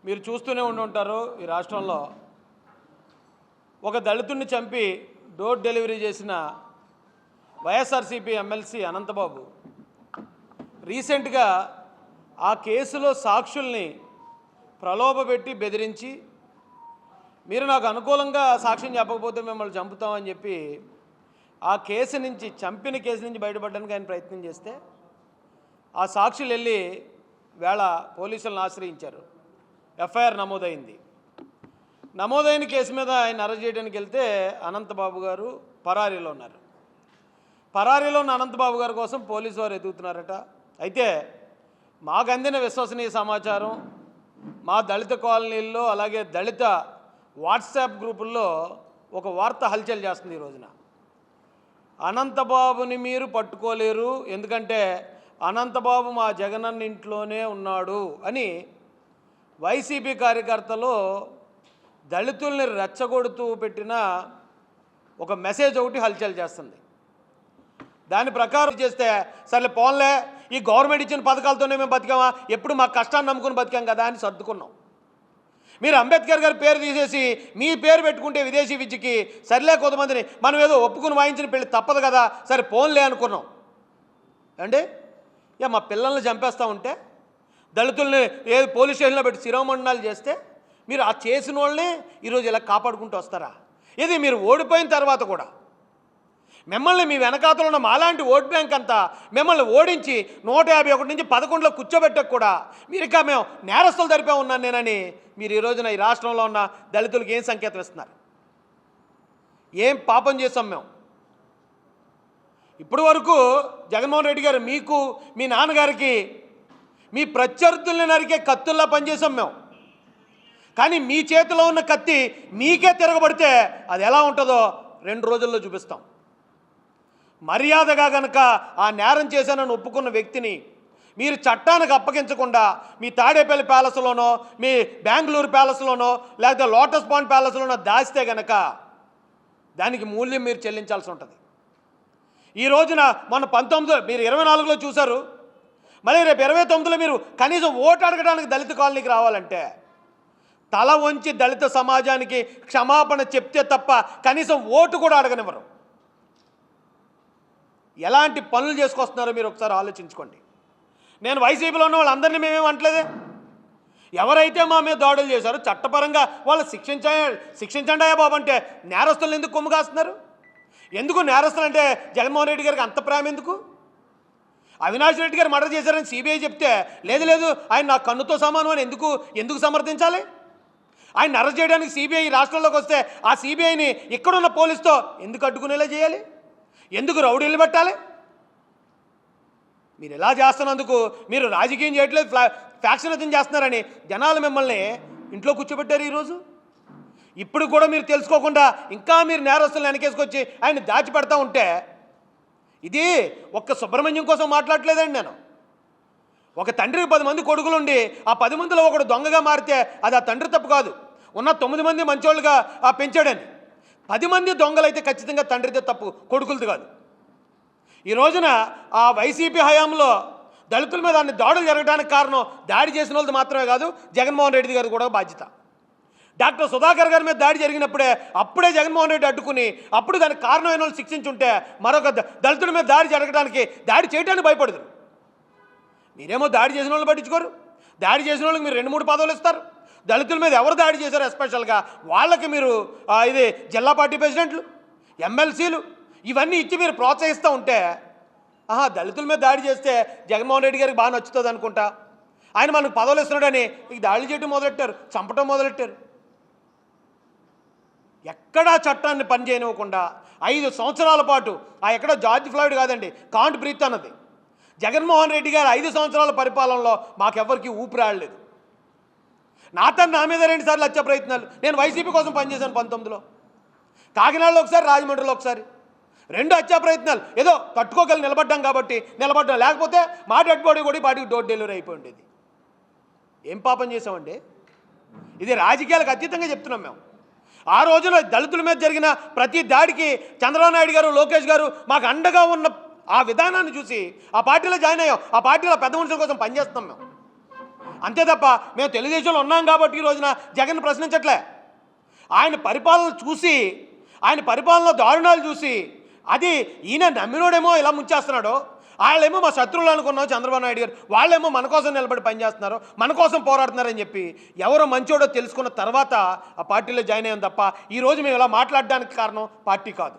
మీరు చూస్తూనే ఉంటారు ఈ రాష్ట్రంలో ఒక దళితుడిని చంపి డోర్ డెలివరీ చేసిన వైఎస్ఆర్సీపీ ఎమ్మెల్సీ అనంతబాబు రీసెంట్గా ఆ కేసులో సాక్షుల్ని ప్రలోభపెట్టి బెదిరించి మీరు నాకు అనుకూలంగా సాక్ష్యం చెప్పకపోతే మిమ్మల్ని చంపుతామని చెప్పి ఆ కేసు నుంచి చంపిన కేసు నుంచి బయటపడడానికి ఆయన ప్రయత్నం చేస్తే ఆ సాక్షులు వెళ్ళి వేళ పోలీసులను ఆశ్రయించారు. ఎఫ్ఐఆర్ నమోదైంది. నమోదైన కేసు మీద ఆయన అరెస్ట్ చేయడానికి వెళ్తే అనంతబాబు గారు పరారీలో ఉన్నారు. పరారీలో ఉన్న అనంతబాబు గారి కోసం పోలీసు వారు ఎదుగుతున్నారట. అయితే మాకు అందిన విశ్వసనీయ సమాచారం మా దళిత కాలనీల్లో అలాగే దళిత వాట్సాప్ గ్రూపుల్లో ఒక వార్త హల్చల్ చేస్తుంది ఈ రోజున. అనంతబాబుని మీరు పట్టుకోలేరు, ఎందుకంటే అనంతబాబు మా జగనన్న ఇంట్లోనే ఉన్నాడు అని వైసీపీ కార్యకర్తలు దళితుల్ని రెచ్చగొడుతూ పెట్టిన ఒక మెసేజ్ ఒకటి హల్చల్ చేస్తుంది. దాని ప్రకారం చేస్తే సరే పోన్లే, ఈ గవర్నమెంట్ ఇచ్చిన పథకాలతోనే మేము బతికామా, ఎప్పుడు మా కష్టాన్ని నమ్ముకుని బతికాం కదా అని సర్దుకున్నాం. మీరు అంబేద్కర్ గారి పేరు తీసేసి మీ పేరు పెట్టుకుంటే విదేశీ విద్యకి సరిలే కొంతమందిని మనం ఏదో ఒప్పుకుని వాయించిన పెళ్ళి తప్పదు కదా, సరే పోన్లే అనుకున్నాం అంటే మా పిల్లల్ని చంపేస్తూ ఉంటే దళితుల్ని ఏదో పోలీస్ స్టేషన్లో పెట్టి శిరోమండనాలు చేస్తే మీరు ఆ చేసిన వాళ్ళని ఈరోజు ఇలా కాపాడుకుంటూ వస్తారా? ఇది మీరు ఓడిపోయిన తర్వాత కూడా మిమ్మల్ని మీ వెనకాతలో ఉన్న మాలాంటి ఓట్ బ్యాంక్ అంతా మిమ్మల్ని ఓడించి 151 నుంచి 11లో కూర్చోబెట్టకు కూడా మీరు ఇంకా మేము నేరస్తులు జరిపే ఉన్నాను నేనని మీరు ఈ రోజున ఈ రాష్ట్రంలో ఉన్న దళితులకు ఏం సంకేతం ఇస్తున్నారు? ఏం పాపం చేసాం మేము? ఇప్పటి వరకు జగన్మోహన్ రెడ్డి గారు మీకు మీ నాన్నగారికి మీ ప్రత్యర్థుల్ని నరికే కత్తుల్లా పనిచేసాం మేము. కానీ మీ చేతిలో ఉన్న కత్తి మీకే తిరగబడితే అది ఎలా ఉంటుందో 2 రోజుల్లో చూపిస్తాం. మర్యాదగా గనక ఆ నేరం చేశానని ఒప్పుకున్న వ్యక్తిని మీరు చట్టానికి అప్పగించకుండా మీ తాడేపల్లి ప్యాలెస్లోనో మీ బెంగళూరు ప్యాలెస్లోనో లేకపోతే లోటస్ పాండ్ ప్యాలెస్లోనో దాచితే గనక దానికి మూల్యం మీరు చెల్లించాల్సి ఉంటుంది. ఈ రోజున మన 19 మీరు 24లో చూశారు, మళ్ళీ రేపు 29లో మీరు కనీసం ఓటు అడగడానికి దళిత కాలనీకి రావాలంటే తల వంచి దళిత సమాజానికి క్షమాపణ చెప్తే తప్ప కనీసం ఓటు కూడా అడగనివ్వరు. ఎలాంటి పనులు చేసుకొస్తున్నారో మీరు ఒకసారి ఆలోచించుకోండి. నేను వైసీపీలో ఉన్న వాళ్ళందరినీ మేమేం అంటలేదే. ఎవరైతే మా మీద దాడులు చేశారో చట్టపరంగా వాళ్ళు శిక్షించండి అయ్యా బాబు అంటే నేరస్తులను ఎందుకు కొమ్ము కాస్తున్నారు? ఎందుకు నేరస్తులు అంటే జగన్మోహన్ రెడ్డి గారికి అంత ప్రేమ ఎందుకు? అవినాష్ రెడ్డి గారు మర్డర్ చేశారని సిబిఐ చెప్తే లేదు ఆయన నా కన్నుతో సమానం అని ఎందుకు సమర్థించాలి? ఆయన అరెస్ట్ చేయడానికి సిబిఐ రాష్ట్రంలోకి వస్తే ఆ సిబిఐని ఇక్కడున్న పోలీసుతో ఎందుకు అడ్డుకునేలా చేయాలి? ఎందుకు రౌడీలు పెట్టాలి? మీరు ఎలా చేస్తున్నందుకు మీరు రాజకీయం చేయట్లేదు, ఫ్యాక్షనిజం చేస్తున్నారని జనాలు మిమ్మల్ని ఇంట్లో కూర్చోబెట్టారు. ఈరోజు ఇప్పుడు కూడా మీరు తెలుసుకోకుండా ఇంకా మీరు నేరస్తులను వెనకేసుకొచ్చి ఆయన దాచిపెడతా ఉంటే ఇది ఒక్క సుబ్రహ్మణ్యం కోసం మాట్లాడలేదండి. నేను ఒక తండ్రికి 10 మంది కొడుకులుండి ఆ 10 మందిలో ఒకడు దొంగగా మారితే అది ఆ తండ్రి తప్పు కాదు, ఉన్న 9 మంది మంచోళ్ళుగా పెంచాడని. 10 మంది దొంగలైతే ఖచ్చితంగా తండ్రిదే తప్పు, కొడుకులది కాదు. ఈ రోజున ఆ వైసీపీ హయాంలో దళితుల మీద అన్ని దాడులు జరగడానికి కారణం దాడి చేసిన వాళ్ళది మాత్రమే కాదు, జగన్మోహన్ రెడ్డి గారు కూడా బాధ్యత. డాక్టర్ సుధాకర్ గారి మీద దాడి జరిగినప్పుడే అప్పుడే జగన్మోహన్ రెడ్డి అడ్డుకుని అప్పుడు దానికి కారణమైన వాళ్ళు శిక్షించుంటే మరొక దళితుల మీద దాడి జరగడానికి దాడి చేయడానికి భయపడదు. మీరేమో దాడి చేసిన వాళ్ళు పట్టించుకోరు. దాడి చేసిన వాళ్ళకి మీరు 2-3 పదవులు ఇస్తారు. దళితుల మీద ఎవరు దాడి చేశారు ఎస్పెషల్గా వాళ్ళకి మీరు ఇది జిల్లా పార్టీ ప్రెసిడెంట్లు, ఎమ్మెల్సీలు ఇవన్నీ ఇచ్చి మీరు ప్రోత్సహిస్తూ ఉంటే దళితుల మీద దాడి చేస్తే జగన్మోహన్ రెడ్డి గారికి బాగా నచ్చుతుంది అనుకుంటా. ఆయన మనకు పదవులు ఇస్తున్నాడని ఇక దాడులు చేయడం మొదలెట్టారు, చంపటం మొదలెట్టారు. ఎక్కడా చట్టాన్ని పనిచేయనివ్వకుండా 5 సంవత్సరాల పాటు ఎక్కడో జార్జ్ ఫ్లాయిడ్ కాదండి, కాంట్ బ్రీత్ అన్నది జగన్మోహన్ రెడ్డి గారు 5 సంవత్సరాల పరిపాలనలో మాకెవ్వరికి ఊపిరాడలేదు. నా మీద 2 సార్లు హత్య ప్రయత్నాలు. నేను వైసీపీ కోసం పనిచేశాను 19లో, కాకినాడలో ఒకసారి, రాజమండ్రిలో ఒకసారి. 2 హత్యా ప్రయత్నాలు. ఏదో తట్టుకోగలి నిలబడ్డాం కాబట్టి నిలబడ్డాం, లేకపోతే మా డెడ్ బాడీ కూడా పాటికి డోర్ డెలివరీ అయిపోయి ఉండేది. ఏం పాపం చేసామండి? ఇది రాజకీయాలకు అతీతంగా చెప్తున్నాం మేము. ఆ రోజున దళితుల మీద జరిగిన ప్రతి దాడికి చంద్రబాబు నాయుడు గారు, లోకేష్ గారు మాకు అండగా ఉన్న ఆ విధానాన్ని చూసి ఆ పార్టీలో జాయిన్ అయ్యాం. ఆ పార్టీలో పెద్ద మనుషుల కోసం పనిచేస్తాం మేము. అంతే తప్ప మేము తెలుగుదేశంలో ఉన్నాం కాబట్టి ఈ రోజున జగన్ ప్రశ్నించట్లే. ఆయన పరిపాలన చూసి, ఆయన పరిపాలన దారుణాలు చూసి, అది ఈయన నమ్మినోడేమో ఇలా ముంచేస్తున్నాడు, వాళ్ళేమో మా శత్రువులు అనుకున్నాం చంద్రబాబు నాయుడు గారు, వాళ్ళేమో మన కోసం నిలబడి పనిచేస్తున్నారు, మన కోసం పోరాడుతున్నారని చెప్పి ఎవరో మంచోడో తెలుసుకున్న తర్వాత ఆ పార్టీలో జాయిన్ అయ్యాం తప్ప ఈరోజు మేము ఇలా మాట్లాడడానికి కారణం పార్టీ కాదు.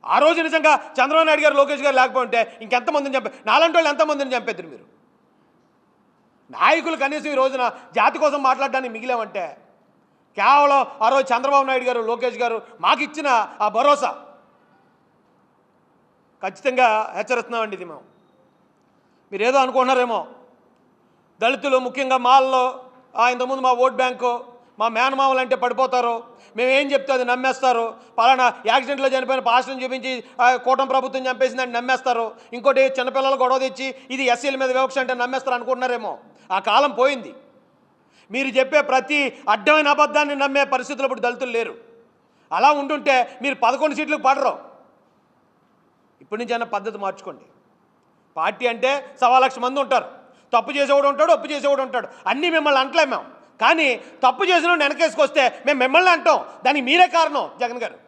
ఆ రోజు నిజంగా చంద్రబాబు నాయుడు గారు, లోకేష్ గారు లేకపోతే ఇంకెంతమందిని నాలాంటి వాళ్ళు ఎంతమందిని చంపేద్దరు మీరు? నాయకులు కనీసం ఈ రోజున జాతి కోసం మాట్లాడడానికి మిగిలామంటే కేవలం ఆ రోజు చంద్రబాబు నాయుడు గారు, లోకేష్ గారు మాకు ఇచ్చిన ఆ భరోసా. ఖచ్చితంగా హెచ్చరిస్తున్నామండి. ఇది మీరు ఏదో అనుకుంటున్నారేమో, దళితులు ముఖ్యంగా మాల్లో ఇంతకుముందు మా ఓట్ బ్యాంకు, మా మేనమామలు అంటే పడిపోతారు, మేము ఏం చెప్తే అది నమ్మేస్తారు, పలానా యాక్సిడెంట్లో చనిపోయిన పాస్టర్ని చూపించి కూటమి ప్రభుత్వం చంపేసిందని నమ్మేస్తారు, ఇంకోటి చిన్నపిల్లలు గొడవ తెచ్చి ఇది ఎస్సీల మీద వివక్ష అంటే నమ్మేస్తారు అనుకుంటున్నారేమో. ఆ కాలం పోయింది. మీరు చెప్పే ప్రతి అడ్డమైన అబద్ధాన్ని నమ్మే పరిస్థితులు ఇప్పుడు దళితులు లేరు. అలా ఉంటుంటే మీరు 11 సీట్లకు పడరు. ఇప్పటి నుంచి అయినా పద్ధతి మార్చుకోండి. పార్టీ అంటే 1,00,000 మంది ఉంటారు, తప్పు చేసేవాడు ఉంటాడు, ఒప్పు చేసేవాడు ఉంటాడు, అన్నీ మిమ్మల్ని అంటలేము మేము. కానీ తప్పు చేసిన వెనకేసుకొస్తే మేము మిమ్మల్ని అంటాం, దానికి మీరే కారణం జగన్ గారు.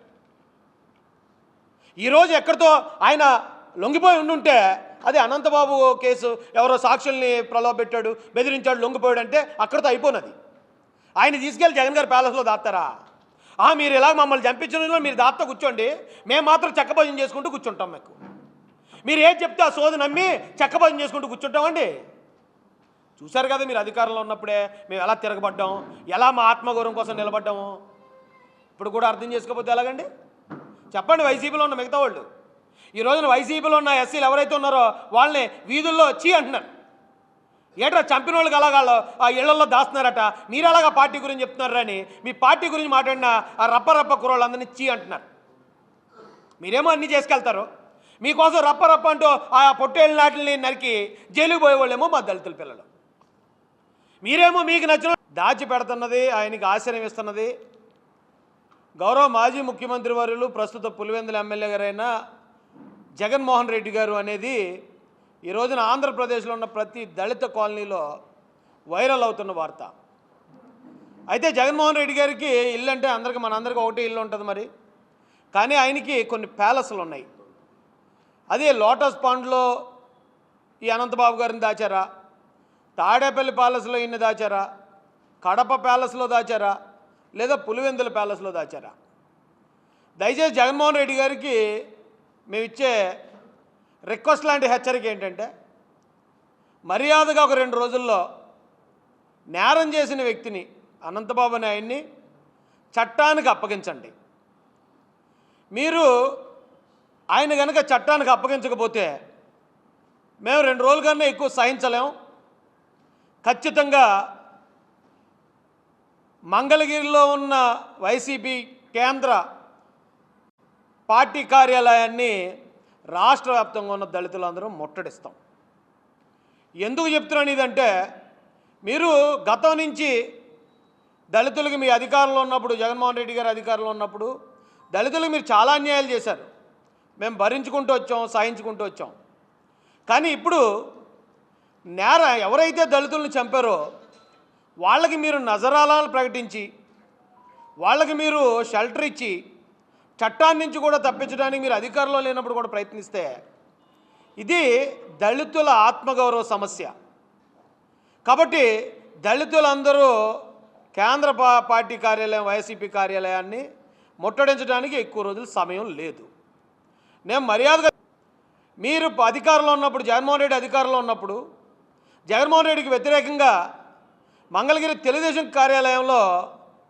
ఈరోజు ఎక్కడితో ఆయన లొంగిపోయి ఉండుంటే, అది అనంతబాబు కేసు ఎవరో సాక్షుల్ని ప్రలోభపెట్టాడు, బెదిరించాడు, లొంగిపోయాడు అంటే అక్కడితో అయిపోయినది. ఆయన తీసుకెళ్ళి జగన్ గారు ప్యాలెస్లో దాస్తారా? మీరు ఇలా మమ్మల్ని చంపించడంలో మీరు దాంతో కూర్చోండి, మేము మాత్రం చెక్కభజన చేసుకుంటూ కూర్చుంటాం. మీకు మీరు ఏం చెప్తే ఆ సోది నమ్మి చెక్కభజన చేసుకుంటూ కూర్చుంటామండి. చూశారు కదా మీరు అధికారంలో ఉన్నప్పుడే మేము ఎలా తిరగబడ్డాం, ఎలా మా ఆత్మగౌరవం కోసం నిలబడ్డాము. ఇప్పుడు కూడా అర్థం చేసుకోకపోతే ఎలాగండి? చెప్పండి. వైసీపీలో ఉన్న మిగతా వాళ్ళు, ఈ రోజున వైసీపీలో ఉన్న ఎస్సీలు ఎవరైతే ఉన్నారో వాళ్ళని వీధుల్లో చీ అంటున్నారు. ఏట్రా చంపిన వాళ్ళకి అలాగాళ్ళు ఆ ఇళ్లలో దాస్తున్నారట, మీరు అలాగా పార్టీ గురించి చెప్తున్నారని మీ పార్టీ గురించి మాట్లాడిన ఆ రప్ప కుర్రోళ్ళందరినీ చీ అంటున్నారు. మీరేమో అన్నీ చేసుకెళ్తారు, మీకోసం రప్ప అంటూ ఆ పొట్టేళ్ళ నాటిని నరికి జైలుకు పోయేవాళ్ళేమో మా దళితుల పిల్లలు. మీరేమో మీకు నచ్చిన దాచి పెడుతున్నది, ఆయనకి ఆశ్రయం ఇస్తున్నది గౌరవ మాజీ ముఖ్యమంత్రి వర్యులు, ప్రస్తుత పులివెందుల ఎమ్మెల్యే గారైన జగన్మోహన్ రెడ్డి గారు అనేది ఈ రోజున ఆంధ్రప్రదేశ్లో ఉన్న ప్రతి దళిత కాలనీలో వైరల్ అవుతున్న వార్త. అయితే జగన్మోహన్ రెడ్డి గారికి ఇల్లు అంటే మనందరికీ ఒకటే ఇల్లు ఉంటుంది మరి, కానీ ఆయనకి కొన్ని ప్యాలెస్లు ఉన్నాయి. అదే లోటస్ పాండ్లో ఈ అనంతబాబు గారిని దాచారా, తాడేపల్లి ప్యాలెస్లో ఈయన దాచారా, కడప ప్యాలెస్లో దాచారా, లేదా పులివెందుల ప్యాలెస్లో దాచారా? దయచేసి జగన్మోహన్ రెడ్డి గారికి మేము ఇచ్చే రిక్వెస్ట్ లాంటి హెచ్చరిక ఏంటంటే, మర్యాదగా ఒక 2 రోజుల్లో నేరం చేసిన వ్యక్తిని, అనంతబాబు అనే ఆయన్ని చట్టానికి అప్పగించండి. మీరు ఆయన కనుక చట్టానికి అప్పగించకపోతే మేము 2 రోజుల కన్నా ఎక్కువ సహించలేం. ఖచ్చితంగా మంగళగిరిలో ఉన్న వైసీపీ కేంద్ర పార్టీ కార్యాలయాన్ని రాష్ట్ర వ్యాప్తంగా ఉన్న దళితులందరూ ముట్టడిస్తాం. ఎందుకు చెప్తున్నాను ఇదంటే, మీరు గతం నుంచి దళితులకి మీ అధికారంలో ఉన్నప్పుడు, జగన్మోహన్ రెడ్డి గారి అధికారంలో ఉన్నప్పుడు దళితులకు మీరు చాలా అన్యాయాలు చేశారు. మేము భరించుకుంటూ వచ్చాం, సహించుకుంటూ వచ్చాం. కానీ ఇప్పుడు ఎవరైతే దళితులను చంపారో వాళ్ళకి మీరు నజరాలను ప్రకటించి, వాళ్ళకి మీరు షెల్టర్ ఇచ్చి, చట్టాన్ని నుంచి కూడా తప్పించడానికి మీరు అధికారంలో లేనప్పుడు కూడా ప్రయత్నిస్తే ఇది దళితుల ఆత్మగౌరవ సమస్య. కాబట్టి దళితులందరూ కేంద్ర పార్టీ కార్యాలయం, వైసీపీ కార్యాలయాన్ని ముట్టడించడానికి ఎక్కువ రోజులు సమయం లేదు. నేను మర్యాదగా, మీరు అధికారంలో ఉన్నప్పుడు, జగన్మోహన్ రెడ్డి అధికారంలో ఉన్నప్పుడు జగన్మోహన్ రెడ్డికి వ్యతిరేకంగా మంగళగిరి తెలుగుదేశం కార్యాలయంలో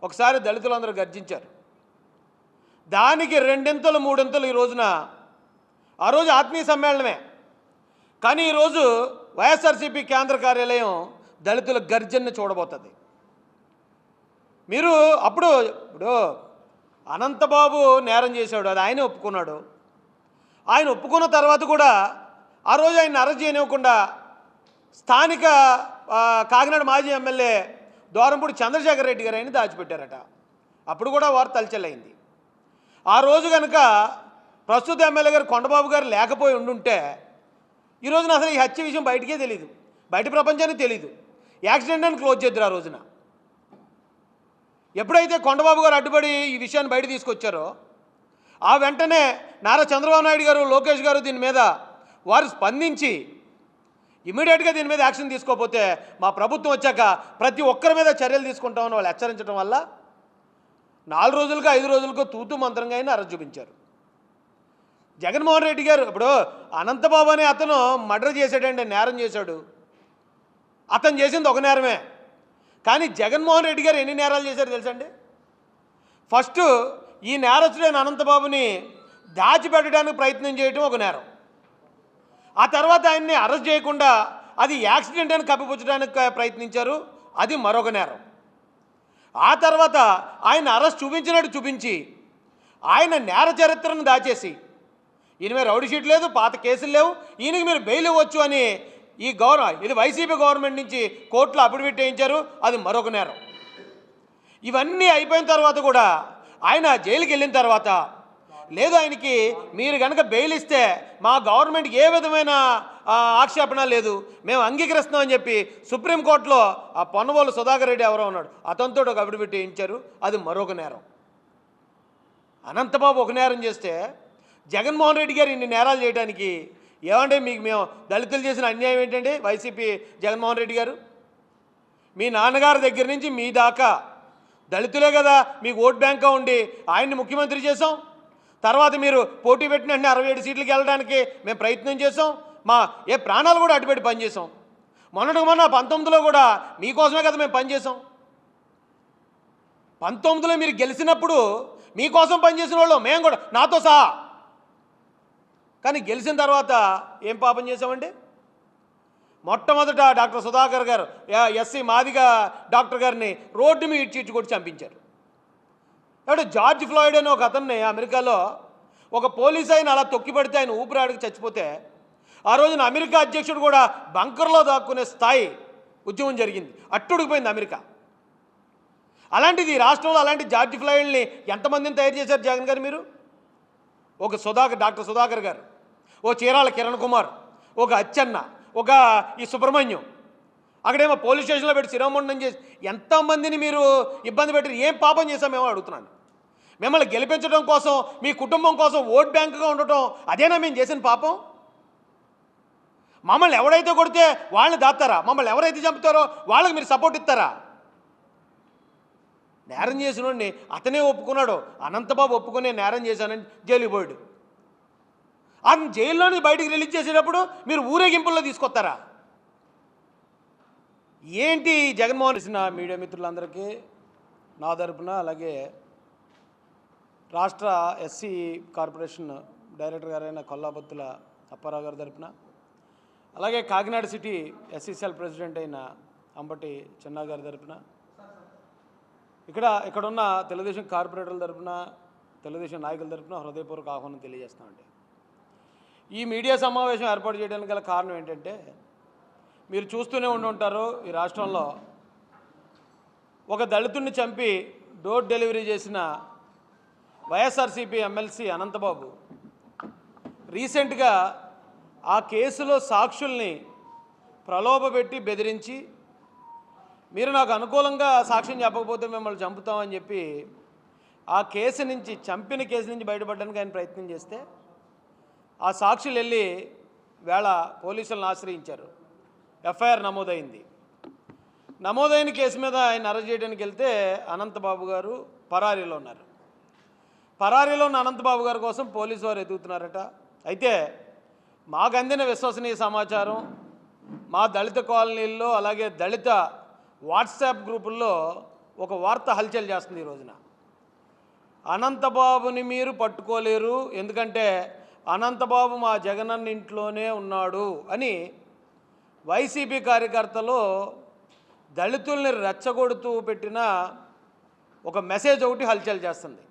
ఒకసారి దళితులందరూ గర్జించారు. దానికి 2 3 ఈ రోజున, ఆ రోజు ఆత్మీయ సమ్మేళనమే, కానీ ఈరోజు వైఎస్ఆర్సీపీ కేంద్ర కార్యాలయం దళితుల గర్జనని చూడబోతుంది. మీరు ఇప్పుడు అనంతబాబు నేరం చేశాడు, అది ఆయన ఒప్పుకున్నాడు. ఆయన ఒప్పుకున్న తర్వాత కూడా ఆ రోజు ఆయన అరెస్ట్ చేయనివ్వకుండా స్థానిక కాకినాడ మాజీ ఎమ్మెల్యే దూరంపూడి చంద్రశేఖర్ రెడ్డి గారు ఆయన దాచిపెట్టారట. అప్పుడు కూడా వార్త తలచెల్లైంది. ఆ రోజు కనుక ప్రస్తుత ఎమ్మెల్యే గారు కొండబాబు గారు లేకపోయి ఉండుంటే ఈ రోజున అసలు ఈ హత్య విషయం బయటికే తెలియదు. బయట ప్రపంచానికి తెలీదు. యాక్సిడెంట్ అని క్లోజ్ చేద్దరు ఆ రోజున. ఎప్పుడైతే కొండబాబు గారు అడ్డుపడి ఈ విషయాన్ని బయట తీసుకొచ్చారో ఆ వెంటనే నారా చంద్రబాబు నాయుడు గారు, లోకేష్ గారు దీని మీద వారు స్పందించి ఇమీడియట్గా దీని మీద యాక్షన్ తీసుకోకపోతే మా ప్రభుత్వం వచ్చాక ప్రతి ఒక్కరి మీద చర్యలు తీసుకుంటామని వాళ్ళు హెచ్చరించడం వల్ల 4 రోజులకో 5 రోజులకో తూతూ మంత్రంగా అయినా అరెస్ట్ చూపించారు. జగన్మోహన్ రెడ్డి గారు ఇప్పుడు అనంతబాబు అనే అతను మర్డర్ చేశాడండి, నేరం చేశాడు. అతను చేసింది ఒక నేరమే. కానీ జగన్మోహన్ రెడ్డి గారు ఎన్ని నేరాలు చేశారు తెలుసండి? ఫస్ట్ ఈ నేరస్తుడైన అనంతబాబుని దాచిపెట్టడానికి ప్రయత్నం చేయడం ఒక నేరం. ఆ తర్వాత ఆయన్ని అరెస్ట్ చేయకుండా అది యాక్సిడెంట్ అని కప్పిపుచ్చడానికి ప్రయత్నించారు, అది మరొక నేరం. ఆ తర్వాత ఆయన అరెస్ట్ చూపించినట్టు చూపించి ఆయన నేర చరిత్రను దాచేసి ఈయన మీద రౌడీ షీట్ లేదు, పాత కేసులు లేవు, ఈయనకి మీరు బెయిల్ ఇవ్వచ్చు అని ఇది వైసీపీ గవర్నమెంట్ నుంచి కోర్టులో అఫిడవిట్ వేయించారు, అది మరొక నేరం. ఇవన్నీ అయిపోయిన తర్వాత కూడా ఆయన జైలుకి వెళ్ళిన తర్వాత లేదు ఆయనకి మీరు కనుక బెయిల్ ఇస్తే మా గవర్నమెంట్కి ఏ విధమైన ఆక్షేపణ లేదు, మేము అంగీకరిస్తున్నామని చెప్పి సుప్రీంకోర్టులో ఆ పొన్నవోలు సుధాకర్ రెడ్డి ఎవరో ఉన్నాడు అతనితో ఒక అఫిడవిట్ వేయించారు, అది మరొక నేరం. అనంతబాబు ఒక నేరం చేస్తే జగన్మోహన్ రెడ్డి గారు ఇన్ని నేరాలు చేయడానికి ఏమంటే మీకు మేము దళితులు చేసిన అన్యాయం ఏంటండి? వైసీపీ జగన్మోహన్ రెడ్డి గారు మీ నాన్నగారి దగ్గర నుంచి మీ దాకా దళితులే కదా మీకు ఓట్ బ్యాంక్గా ఉండి ఆయన్ని ముఖ్యమంత్రి చేసాం. తర్వాత మీరు పోటీ పెట్టిన 67 సీట్లకి వెళ్ళడానికి మేము ప్రయత్నం చేసాం, మా ప్రాణాలు కూడా అడ్డుపెట్టి పనిచేసాం. మొన్న 19లో కూడా మీకోసమే కదా మేము పనిచేసాం. 19లో మీరు గెలిచినప్పుడు మీకోసం పనిచేసిన వాళ్ళు మేము కూడా నాతో సహా. కానీ గెలిచిన తర్వాత ఏం పాపం చేసామండి? మొట్టమొదట డాక్టర్ సుధాకర్ గారు ఎస్సీ మాదిగా డాక్టర్ గారిని రోడ్డు మీద ఇడ్చి కొట్టి చంపించారు. కాబట్టి జార్జ్ ఫ్లాయిడ్ అని ఒక అతన్ని అమెరికాలో ఒక పోలీస్ ఆయన అలా తొక్కిపడితే ఆయన ఊపిరాడికి చచ్చిపోతే ఆ రోజున అమెరికా అధ్యక్షుడు కూడా బంకర్లో దాక్కునే స్థాయి ఉద్యమం జరిగింది, అట్టుడికిపోయింది అమెరికా. అలాంటిది రాష్ట్రంలో అలాంటి జార్జ్ ఫ్లాయిడ్ని ఎంతమందిని తయారు చేశారు జగన్ గారు? మీరు ఒక డాక్టర్ సుధాకర్ గారు, ఓ చీరాల కిరణ్ కుమార్, ఒక అచ్చెన్న, ఒక ఈ సుబ్రహ్మణ్యం, అక్కడేమో పోలీస్ స్టేషన్లో పెట్టి శిరోమండనం చేసి ఎంతమందిని మీరు ఇబ్బంది పెట్టి ఏం పాపం చేశామేమో అడుగుతున్నాను. మిమ్మల్ని గెలిపించడం కోసం మీ కుటుంబం కోసం ఓట్ బ్యాంకుగా ఉండటం అదేనా మేము చేసిన పాపం? మమ్మల్ని ఎవడైతే కొడితే వాళ్ళని దాస్తారా? మమ్మల్ని ఎవరైతే చంపుతారో వాళ్ళకి మీరు సపోర్ట్ ఇస్తారా? నేరం చేసినోడిని అతనే ఒప్పుకున్నాడు, అనంతబాబు ఒప్పుకునే నేరం చేశానని జైలుకి పోయాడు. ఆయన జైల్లోని బయటికి రిలీజ్ చేసేటప్పుడు మీరు ఊరేగింపుల్లో తీసుకొస్తారా? ఏంటి జగన్మోహన్ రెడ్డి? మీడియా మిత్రులందరికీ నా తరపున, అలాగే రాష్ట్ర ఎస్సీ కార్పొరేషన్ డైరెక్టర్ గారైన కొల్లాబత్తుల అప్పారావు గారి తరపున, అలాగే Kakinada city SC cell president అయిన అంబటి చిన్నా గారి తరపున, ఇక్కడున్న తెలుగుదేశం కార్పొరేటర్ల తరపున, తెలుగుదేశం నాయకుల తరపున హృదయపూర్వక ఆహ్వానం తెలియజేస్తామండి. ఈ మీడియా సమావేశం ఏర్పాటు చేయడానికి గల కారణం ఏంటంటే, మీరు చూస్తూనే ఉంటారు ఈ రాష్ట్రంలో ఒక దళితుడిని చంపి డోర్ డెలివరీ చేసిన వైఎస్ఆర్సీపీ ఎమ్మెల్సీ అనంతబాబు రీసెంట్గా ఆ కేసులో సాక్షుల్ని ప్రలోభపెట్టి బెదిరించి మీరు నాకు అనుకూలంగా సాక్ష్యం చెప్పకపోతే మిమ్మల్ని చంపుతామని చెప్పి ఆ కేసు నుంచి, చంపిన కేసు నుంచి బయటపడడానికి ఆయన ప్రయత్నం చేస్తే ఆ సాక్షులు వెళ్ళి వేళ పోలీసులను ఆశ్రయించారు. ఎఫ్ఐఆర్ నమోదైంది. నమోదైన కేసు మీద ఆయన అరెస్ట్ చేయడానికి వెళ్తే అనంతబాబు గారు పరారీలో ఉన్నారు. పరారీలో ఉన్న అనంతబాబు గారి కోసం పోలీసు వారు ఎదుగుతున్నారట. అయితే మాకు అందిన విశ్వసనీయ సమాచారం, మా దళిత కాలనీల్లో అలాగే దళిత వాట్సాప్ గ్రూపుల్లో ఒక వార్త హల్చల్ చేస్తుంది ఈ రోజున. అనంతబాబుని మీరు పట్టుకోలేరు, ఎందుకంటే అనంతబాబు మా జగనన్న ఇంట్లోనే ఉన్నాడు అని వైసీపీ కార్యకర్తలు దళితుల్ని రెచ్చగొడుతూ పెట్టిన ఒక మెసేజ్ ఒకటి హల్చల్ చేస్తుంది.